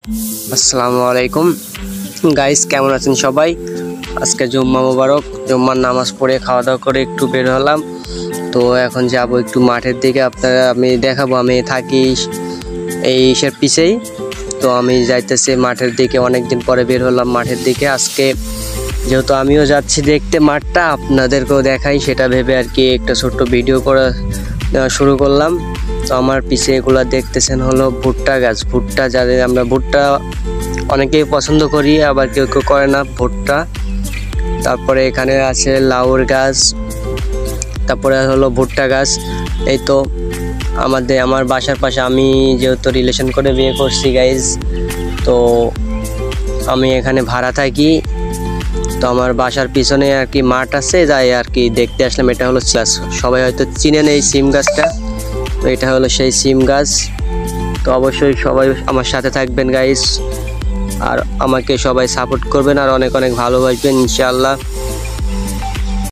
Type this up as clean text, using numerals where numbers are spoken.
আসসালামু আলাইকুম গাইস, কেমন আছেন সবাই? আজকে জুম্মা মোবারক। জুম্মার নামাজ পড়ে খাওয়া দাওয়া করে একটু বের হলাম। তো এখন যাব একটু মাঠের দিকে। আমি দেখাবো, আমি থাকি এই ইসের পিছেই। তো আমি যাইতেছি মাঠের দিকে, অনেকদিন পরে বের হলাম মাঠের দিকে। আজকে যেহেতু আমিও যাচ্ছি দেখতে মাঠটা, আপনাদেরকেও দেখাই সেটা ভেবে আর কি একটা ছোট্ট ভিডিও করা শুরু করলাম। তো আমার পিছে এগুলো দেখতেছেন হলো ভুট্টা গাছ। ভুট্টা, যাদের আমরা ভুট্টা অনেকেই পছন্দ করি, আবার কেউ কেউ করে না ভুট্টা। তারপরে এখানে আছে লাউর গাছ, তারপরে হলো ভুট্টা গাছ। এই তো আমার বাসার পাশে, আমি যেহেতু রিলেশন করে বিয়ে করছি গাইজ, তো আমি এখানে ভাড়া থাকি। তো আমার বাসার পিছনে আর কি মাঠ আছে, যাই আর কি দেখতে আসলাম। এটা হলো সবাই হয়তো চিনেন এই সিম গাছটা। তো এটা হলো সেই সিম গাছ। তো অবশ্যই সবাই আমার সাথে থাকবেন গাইস, আর আমাকে সবাই সাপোর্ট করবেন আর অনেক অনেক ভালোবাসবেন ইনশাআল্লাহ।